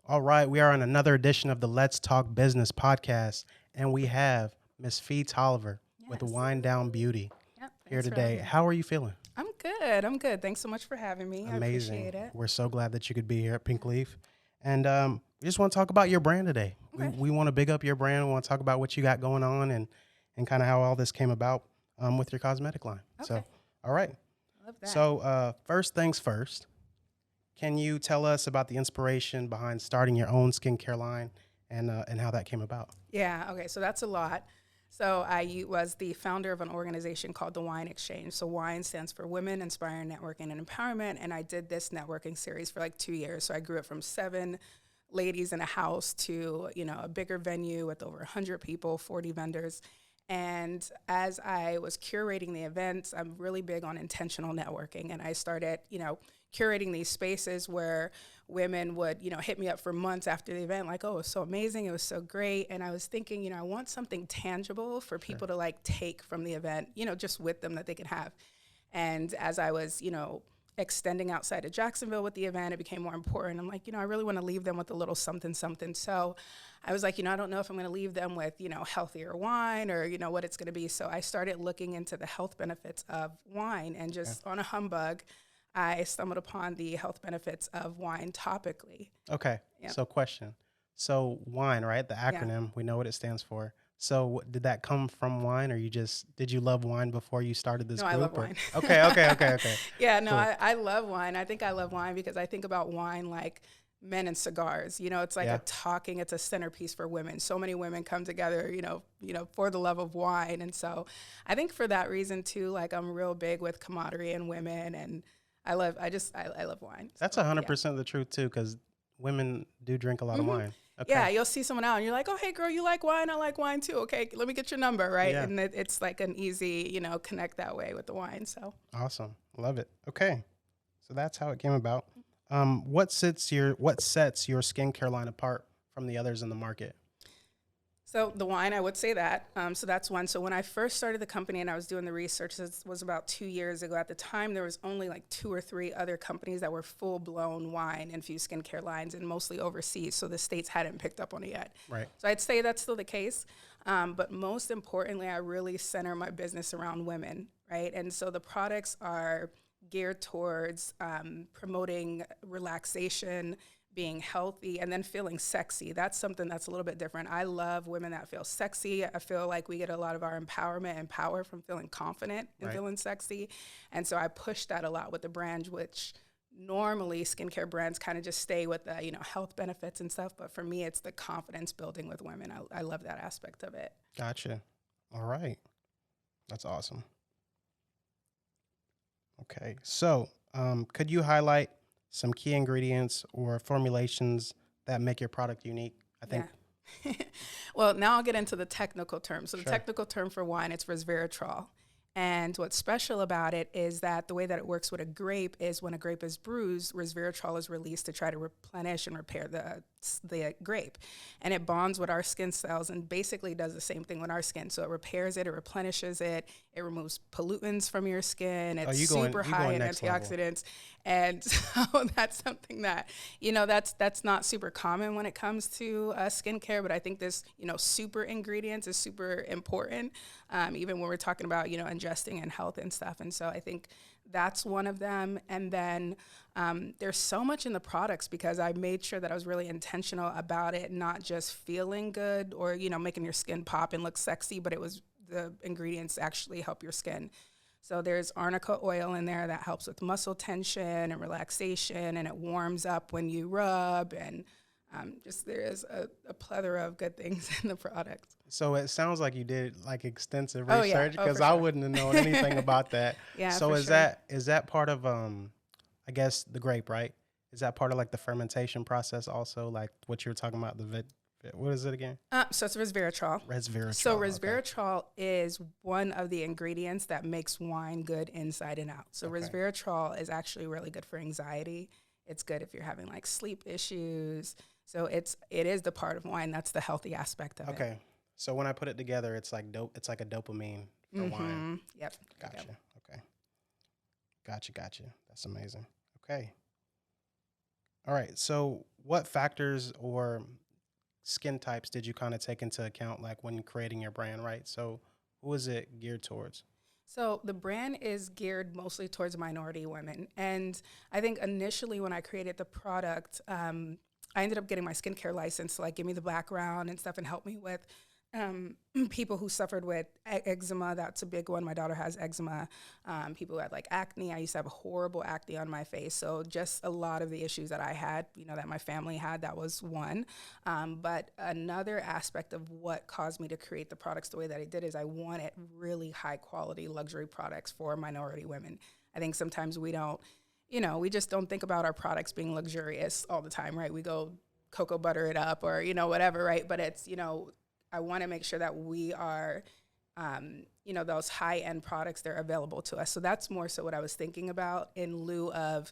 All right, we are on another edition of the Let's Talk Business podcast, and we have Miss Fee Toliver with Yes. Wind Down Beauty Yep. here Thanks for today. having me. How are you feeling? I'm good. I'm good. Thanks so much for having me. I Amazing. appreciate it. We're so glad that you could be here at Pink Leaf. And we just want to talk about your brand today. We, Okay. we want to big up your brand. We want to talk about what you got going on and kind of how all this came about with your cosmetic line. Okay. So, all right. I love that. So, first things first, can you tell us about the inspiration behind starting your own skincare line and how that came about? Yeah. Okay. So that's a lot. So was the founder of an organization called the Wine Exchange. So wine stands for Women Inspiring Networking and Empowerment. And I did this networking series for like 2 years. So I grew it from 7 ladies in a house to, a bigger venue with over 100 people, 40 vendors. And as I was curating the events, I'm really big on intentional networking. And I started, curating these spaces where women would, hit me up for months after the event, like, oh, it was so amazing. It was so great. And I was thinking, I want something tangible for people to like take from the event, just with them that they can have. And as I was, extending outside of Jacksonville with the event, it became more important. I'm like, I really want to leave them with a little something, something. So I was like, I don't know if I'm going to leave them with, healthier wine or, what it's going to be. So I started looking into the health benefits of wine and just on a humbug, I stumbled upon the health benefits of wine topically. Okay. Yep. So question. So wine, right? The Yeah. acronym, we know what it stands for. So did that come from wine or did you love wine before you started this No, group? I love wine. Okay. Yeah, no, Cool. I love wine. I think I love wine because I think about wine like men and cigars. It's like Yeah. it's a centerpiece for women. So many women come together, for the love of wine. And so I think for that reason too, like I'm real big with camaraderie and women and I love wine. That's So, yeah. 100% the truth too, because women do drink a lot of hmm wine. Yeah, Okay. you'll see someone out and you're like, oh, hey, girl, you like wine? I like wine too. Okay, let me get your number, right? Yeah. And it's like an easy, connect that way with the wine. So. Awesome. Love it. Okay. So that's how it came about. What sets your skincare line apart from the others in the market? So the wine, I would say that. So that's one. So when I first started the company and I was doing the research, this was about 2 years ago. At the time, there was only like 2 or 3 other companies that were full-blown wine-infused skincare lines and mostly overseas. So the States hadn't picked up on it yet. Right. So I'd say that's still the case. But most importantly, I really center my business around women, right? And so the products are geared towards promoting relaxation, being healthy, and then feeling sexy. That's something that's a little bit different. I love women that feel sexy. I feel like we get a lot of our empowerment and power from feeling confident and Right. feeling sexy. And so I push that a lot with the brand, which normally skincare brands kind of just stay with the, health benefits and stuff. But for me, it's the confidence building with women. I love that aspect of it. Gotcha. All right. That's awesome. Okay. So, could you highlight some key ingredients or formulations that make your product unique? I think. Yeah. Well, now I'll get into the technical term. So the Sure. technical term for wine, it's resveratrol. And what's special about it is that the way that it works with a grape is when a grape is bruised, resveratrol is released to try to replenish and repair the grape. And it bonds with our skin cells and basically does the same thing with our skin. So it repairs it, it replenishes it, it removes pollutants from your skin. It's super high in antioxidants. And so that's something that, that's not super common when it comes to skincare, but I think this, super ingredients is super important, even when we're talking about, ingesting and health and stuff. And so I think that's one of them. And then there's so much in the products because I made sure that I was really intentional about it, not just feeling good or, making your skin pop and look sexy, but it was the ingredients actually help your skin. So there's arnica oil in there that helps with muscle tension and relaxation, and it warms up when you rub, and just there is a plethora of good things in the product. So it sounds like you did like extensive Oh, yeah. research Oh, because for I sure. wouldn't have known anything about that. Yeah, So for is sure. that part of I guess the grape, right? Is that part of like the fermentation process also, like what you were talking about what is it again? So it's resveratrol. Resveratrol. So Okay. resveratrol is one of the ingredients that makes wine good inside and out. So Okay. resveratrol is actually really good for anxiety. It's good if you're having like sleep issues. So it is the part of wine that's the healthy aspect of it. Okay. So when I put it together, it's like it's like a dopamine for wine. Yep. Gotcha. Yep. Okay. Gotcha. That's amazing. Okay. All right. So, what factors or skin types did you kind of take into account, like when creating your brand, right? So, who is it geared towards? So the brand is geared mostly towards minority women. And I think initially when I created the product, I ended up getting my skincare license to like give me the background and stuff and help me with um, people who suffered with eczema. That's a big one. My daughter has eczema. People who had like acne. I used to have horrible acne on my face. So just a lot of the issues that I had, that my family had, that was one. But another aspect of what caused me to create the products the way that I did is I wanted really high quality luxury products for minority women. I think sometimes we don't, we just don't think about our products being luxurious all the time, right? We go cocoa butter it up or, whatever, right? But it's, I want to make sure that we are, those high end products, they're available to us. So that's more so what I was thinking about in lieu of,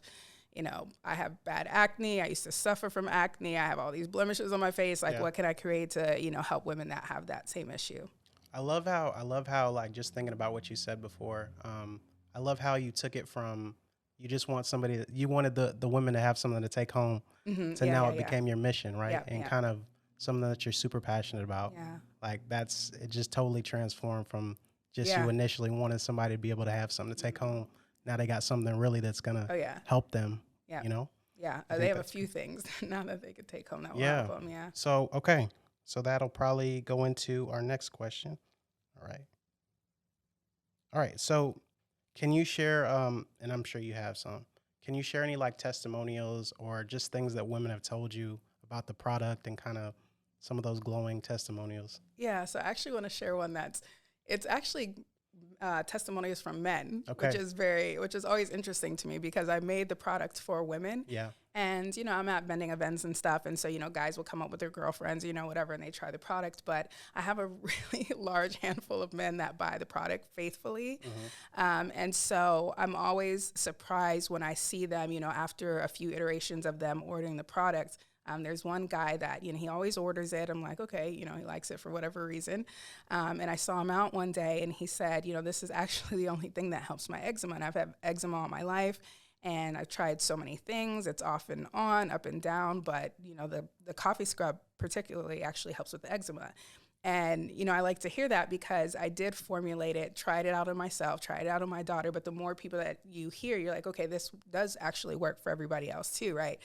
I have bad acne. I used to suffer from acne. I have all these blemishes on my face. Like, Yeah. what can I create to, help women that have that same issue? I love how like just thinking about what you said before. I love how you took it from you just want somebody that you wanted the women to have something to take home to Yeah, now yeah, it yeah. became your mission, right? Yeah, And yeah, kind of something that you're super passionate about. yeah, Like it just totally transformed from just you yeah. initially wanting somebody to be able to have something to take home. Now they got something really that's gonna Oh, yeah, help them, yeah, you know? yeah. I They think have a that's few things now that they could take home that will help yeah. them. Yeah. So okay. So that'll probably go into our next question. All right. All right. So can you share, and I'm sure you have some, can you share any like testimonials or just things that women have told you about the product and kind of some of those glowing testimonials? Yeah, so I actually want to share one it's actually testimonials from men, Okay. which is always interesting to me because I made the product for women. Yeah. And, I'm at vending events and stuff. And so, guys will come up with their girlfriends, whatever, and they try the product. But I have a really large handful of men that buy the product faithfully. And so I'm always surprised when I see them, after a few iterations of them ordering the product. There's one guy that, he always orders it. I'm like, okay, he likes it for whatever reason. And I saw him out one day and he said, this is actually the only thing that helps my eczema. And I've had eczema all my life. And I've tried so many things. It's off and on, up and down. But, the coffee scrub particularly actually helps with the eczema. And, I like to hear that because I did formulate it, tried it out on myself, tried it out on my daughter. But the more people that you hear, you're like, okay, this does actually work for everybody else too, right?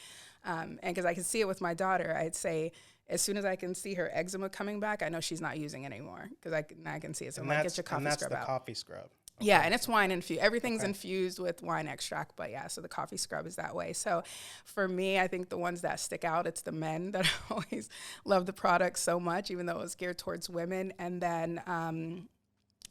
And because I can see it with my daughter, I'd say as soon as I can see her eczema coming back, I know she's not using it anymore because I can see it. So I'm like, get your coffee scrub the out. coffee scrub. Yeah, and it's wine infused. Everything's Okay. infused with wine extract, but yeah, so the coffee scrub is that way. So for me, I think the ones that stick out, it's the men that always love the product so much, even though it's geared towards women. And then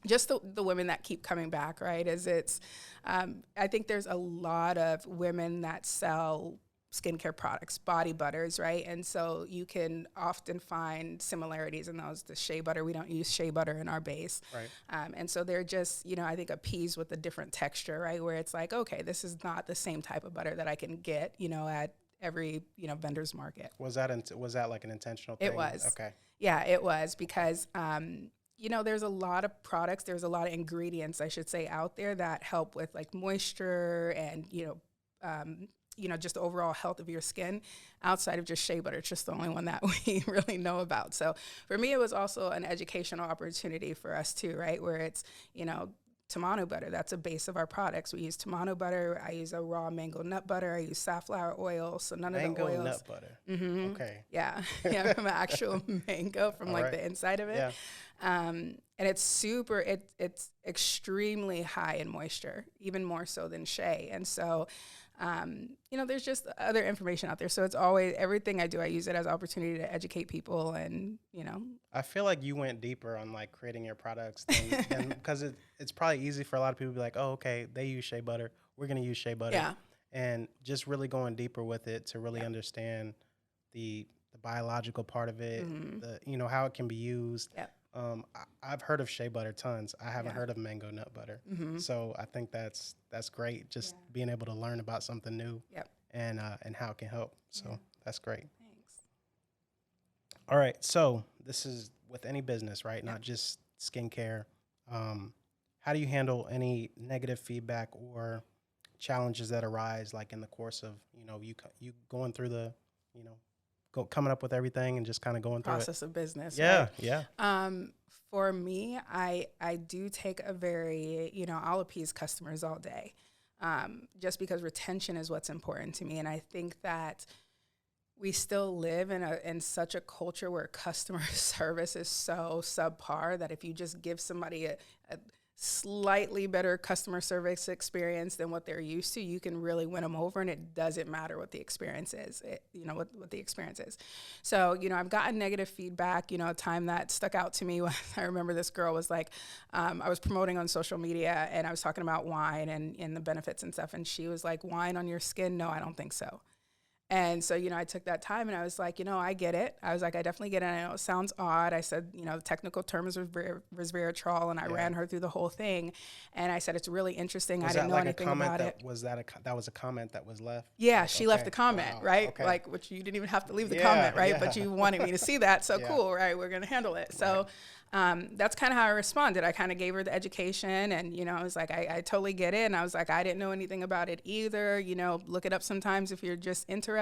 just the women that keep coming back, right? I think there's a lot of women that sell skincare products, body butters, right? And so you can often find similarities in those. The shea butter, we don't use shea butter in our base. Right. And so they're just, I think appeased with a different texture, right? Where it's like, okay, this is not the same type of butter that I can get, at every, vendor's market. Was that like an intentional thing? It was. Okay. Yeah, it was because, there's a lot of products, there's a lot of ingredients, I should say, out there that help with like moisture and, just the overall health of your skin outside of just shea butter. It's just the only one that we really know about. So for me, it was also an educational opportunity for us too, right? Where it's, Tamano butter, that's a base of our products. We use Tamano butter. I use a raw mango nut butter. I use safflower oil. So none of the oils. Mango nut butter. Mm-hmm. Okay. Yeah. Yeah. From actual mango from All like right. the inside of it. Yeah. And it's it's extremely high in moisture, even more so than shea. And so, there's just other information out there. So it's always, everything I do, I use it as an opportunity to educate people and, I feel like you went deeper on like creating your products than because it's probably easy for a lot of people to be like, oh, okay, they use shea butter. We're going to use shea butter. yeah. And just really going deeper with it to really understand the biological part of it, how it can be used. Yeah. I've heard of shea butter tons. I haven't Yeah. heard of mango nut butter. Mm-hmm. So I think that's great. Just being able to learn about something new Yep. and how it can help. So that's great. Thanks. All right. So this is with any business, right? Yep. Not just skincare. How do you handle any negative feedback or challenges that arise, like in the course of, you going through the, coming up with everything and just kind of going through it. Process of business. Yeah, Right? yeah. For me, I do take a very, I'll appease customers all day, just because retention is what's important to me. And I think that we still live in such a culture where customer service is so subpar that if you just give somebody a slightly better customer service experience than what they're used to, you can really win them over, and it doesn't matter what the experience is, what the experience is. So, I've gotten negative feedback, a time that stuck out to me. I remember this girl was like, I was promoting on social media and I was talking about wine and the benefits and stuff. And she was like, wine on your skin? No, I don't think so. And so, I took that time and I was like, I get it. I was like, I definitely get it. I know it sounds odd. I said, the technical term is resveratrol, and I ran her through the whole thing. And I said, it's really interesting. I didn't know anything about it. That was a comment that was left? Yeah, Like, she left the comment, right? Okay. Like, which you didn't even have to leave the comment, right? Yeah. But you wanted me to see that. So cool, right? We're going to handle it. So that's kind of how I responded. I kind of gave her the education, and, I was like, I totally get it. And I was like, I didn't know anything about it either. Look it up sometimes if you're just interested.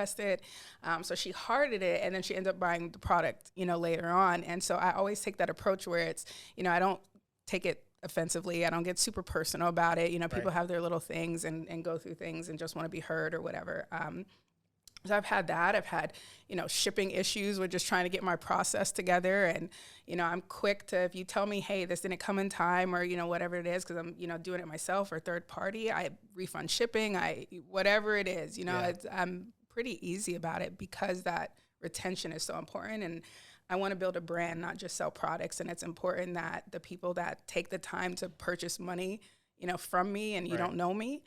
So she hearted it, and then she ended up buying the product, later on. And so I always take that approach where it's, I don't take it offensively. I don't get super personal about it. People have their little things and go through things and just want to be heard or whatever. So I've had that. I've had, shipping issues with just trying to get my process together. And, I'm quick to, if you tell me, hey, this didn't come in time, or, whatever it is, because I'm, doing it myself or third party, I refund shipping, whatever it is, I'm pretty easy about it because that retention is so important. And I want to build a brand, not just sell products. And it's important that the people that take the time to purchase money, from me, and you don't know me,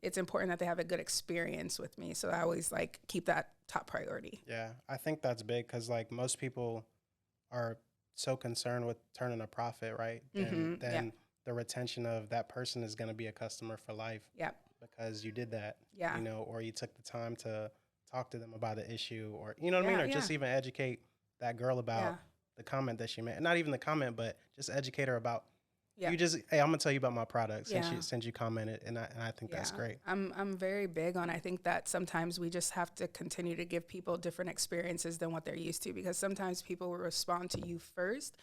it's important that they have a good experience with me. So I always keep that top priority. Yeah, I think that's big because most people are so concerned with turning a profit, right? And then the retention of that person is going to be a customer for life. Yep. Because you did that, Yeah. Or you took the time to talk to them about an issue, or, what I mean? Or just even educate that girl about the comment that she made. Not even the comment, but just educate her about, hey, I'm going to tell you about my product since you commented. And I think that's great. I'm very big on, I think that sometimes we just have to continue to give people different experiences than what they're used to, because sometimes people will respond to you first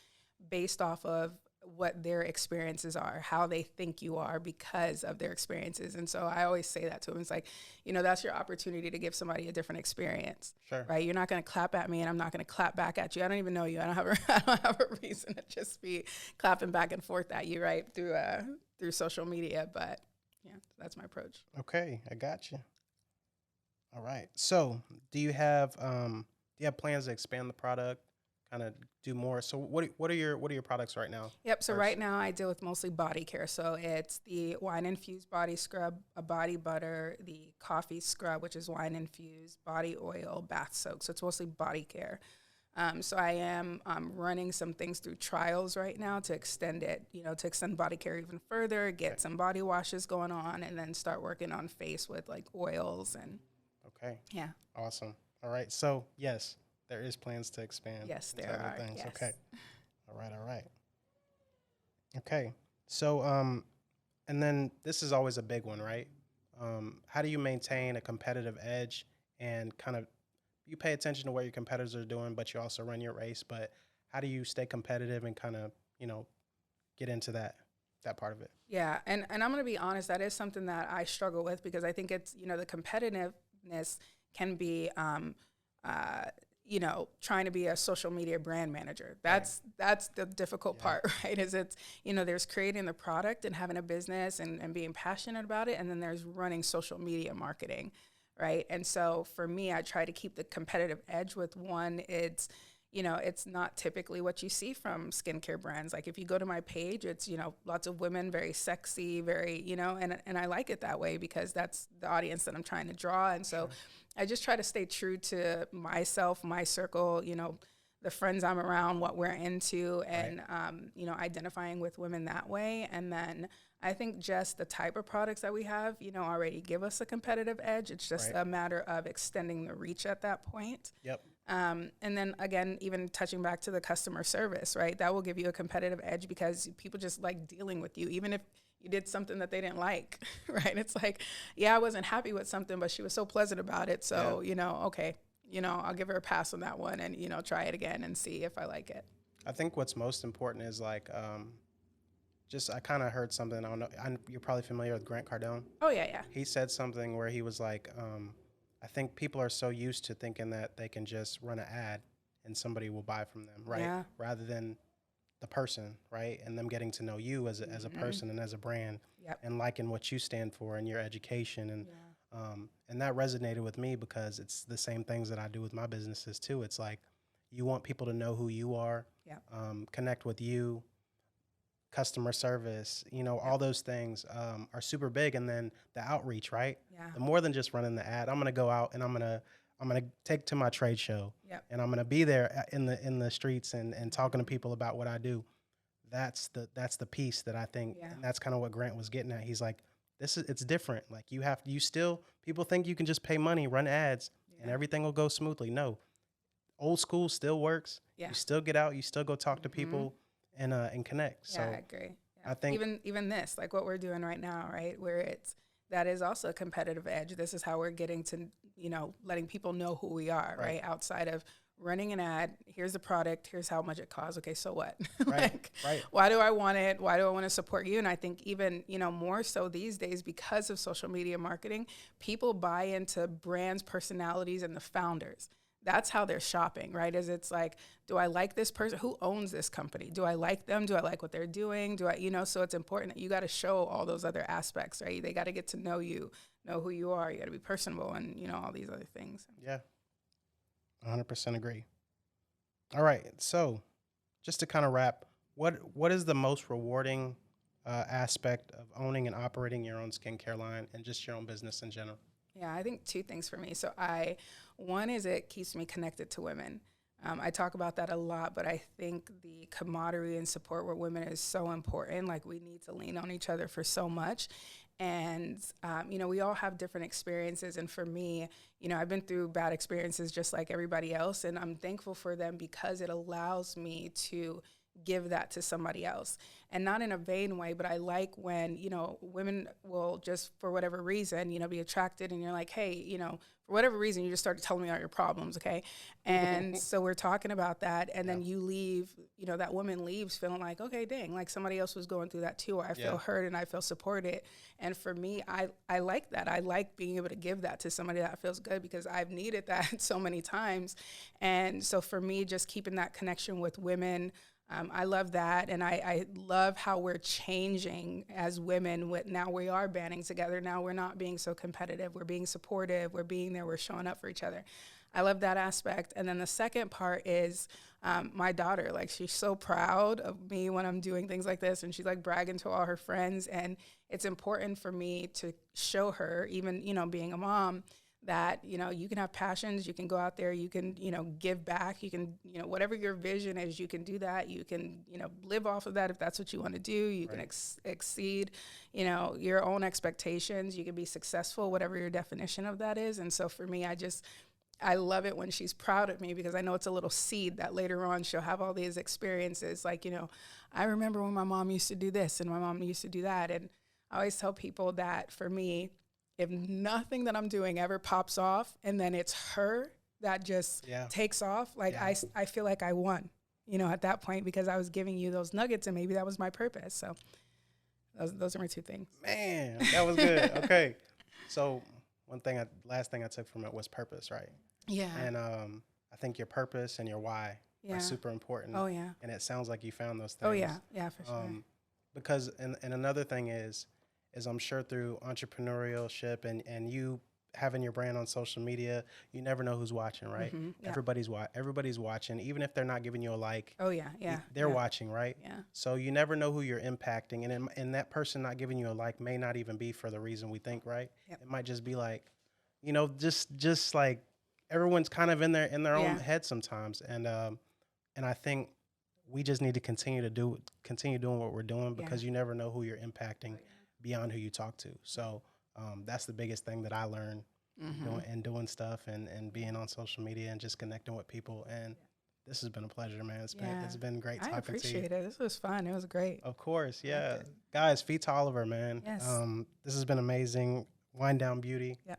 based off of what their experiences are, how they think you are because of their experiences. And so I always say that to them. It's like, that's your opportunity to give somebody a different experience. Sure. Right? You're not going to clap at me, and I'm not going to clap back at you. I don't even know you. I don't have a reason to just be clapping back and forth at you, right? Through social media. But yeah, that's my approach. Okay. I got you. All right. So do you have plans to expand the product? Kind of do more. So what are your products right now? Yep. So right now I deal with mostly body care. So it's the wine infused body scrub, a body butter, the coffee scrub, which is wine infused, body oil, bath soak. So it's mostly body care. So I am running some things through trials right now to extend it, to extend body care even further, get some body washes going on, and then start working on face with oils and. Okay. Yeah. Awesome. All right. So yes. There is plans to expand. Yes, there are. Things. Yes. Okay. All right. Okay. So, and then this is always a big one, right? How do you maintain a competitive edge and kind of, you pay attention to what your competitors are doing, but you also run your race, but how do you stay competitive and kind of, get into that part of it? Yeah. And I'm going to be honest, that is something that I struggle with, because I think it's, the competitiveness can be, trying to be a social media brand manager. That's the difficult part, right? Is it's, there's creating the product and having a business and being passionate about it. And then there's running social media marketing, right? And so for me, I try to keep the competitive edge with one. It's, it's not typically what you see from skincare brands. Like if you go to my page, it's, lots of women, very sexy, very, and I like it that way because that's the audience that I'm trying to draw. And so I just try to stay true to myself, my circle, the friends I'm around, what we're into, and, identifying with women that way. And then I think just the type of products that we have, already give us a competitive edge. It's just a matter of extending the reach at that point. Yep. And then again, even touching back to the customer service, right? That will give you a competitive edge because people just like dealing with you, even if you did something that they didn't like, right? It's like, yeah, I wasn't happy with something, but she was so pleasant about it. So, okay, I'll give her a pass on that one and, try it again and see if I like it. I think what's most important is like, I kind of heard something. I don't know. You're probably familiar with Grant Cardone. Oh, yeah, yeah. He said something where he was like, I think people are so used to thinking that they can just run an ad and somebody will buy from them, right? Yeah. Rather than the person, right? And them getting to know you as a person and as a brand, Yep. and liking what you stand for and your education. And that resonated with me because it's the same things that I do with my businesses too. It's like you want people to know who you are, Yep. Connect with you, customer service, all those things are super big. And then the outreach, right? Yeah. The more than just running the ad, I'm going to go out and I'm going to take to my trade show. Yep. And I'm going to be there in the streets and talking to people about what I do. That's the piece that I think, and that's kind of what Grant was getting at. He's like, it's different. Like people think you can just pay money, run ads, and everything will go smoothly. No, old school still works. Yeah. You still get out, you still go talk to people and connect. Yeah, So I agree. Yeah. I think even this, like what we're doing right now, right, where that is also a competitive edge. This is how we're getting to, letting people know who we are, right? Outside of running an ad, here's the product, here's how much it costs. Okay, so what? Right. Why do I want it? Why do I want to support you? And I think even, more so these days because of social media marketing, people buy into brands, personalities, and the founders. That's how they're shopping, right? It's like, do I like this person? Who owns this company? Do I like them? Do I like what they're doing? So it's important that you got to show all those other aspects, right? They got to get to know you, know who you are. You got to be personable and, all these other things. Yeah, 100% agree. All right. So just to kind of wrap, what is the most rewarding aspect of owning and operating your own skincare line and just your own business in general? Yeah, I think two things for me. So one is it keeps me connected to women. I talk about that a lot, but I think the camaraderie and support with women is so important. Like we need to lean on each other for so much. And, we all have different experiences. And for me, I've been through bad experiences just like everybody else. And I'm thankful for them because it allows me to give that to somebody else. And not in a vain way, but I like when, women will just, for whatever reason, be attracted and you're like, hey, for whatever reason, you just started telling me all your problems, okay? And so we're talking about that, and then you leave, that woman leaves feeling like, okay, dang, like somebody else was going through that too, or I feel heard and I feel supported. And for me, I like that. I like being able to give that to somebody that feels good because I've needed that so many times. And so for me, just keeping that connection with women, I love that, and I love how we're changing as women. Now we are banding together. Now we're not being so competitive. We're being supportive. We're being there. We're showing up for each other. I love that aspect. And then the second part is my daughter. Like she's so proud of me when I'm doing things like this, and she's like bragging to all her friends. And it's important for me to show her, even being a mom, that, you can have passions, you can go out there, you can, give back, you can, whatever your vision is, you can do that. You can, live off of that if that's what you want to do. You can exceed, your own expectations. You can be successful, whatever your definition of that is. And so for me, I love it when she's proud of me because I know it's a little seed that later on she'll have all these experiences. Like, I remember when my mom used to do this and my mom used to do that. And I always tell people that for me, if nothing that I'm doing ever pops off and then it's her that just takes off, like I feel like I won, at that point because I was giving you those nuggets and maybe that was my purpose. So those are my two things. Man, that was good. Okay. So last thing I took from it was purpose, right? Yeah. And I think your purpose and your why are super important. Oh, yeah. And it sounds like you found those things. Oh, yeah. Yeah, for sure. Because, and another thing is I'm sure through entrepreneurship and you having your brand on social media, you never know who's watching, right? Mm-hmm, yeah. Everybody's watching, even if they're not giving you a like. Oh yeah, yeah. They're watching, right? Yeah. So you never know who you're impacting, and that person not giving you a like may not even be for the reason we think, right? Yep. It might just be like, just like everyone's kind of in their own head sometimes, and I think we just need to continue doing what we're doing because you never know who you're impacting beyond who you talk to. So that's the biggest thing that I learned and doing stuff and being on social media and just connecting with people. And this has been a pleasure, man. It's been great I talking to you. appreciate it. This was fun. It was great. Of course, I liked yeah. it. Guys, feed Toliver, man. Yes. This has been amazing. Wind Down Beauty. Yep.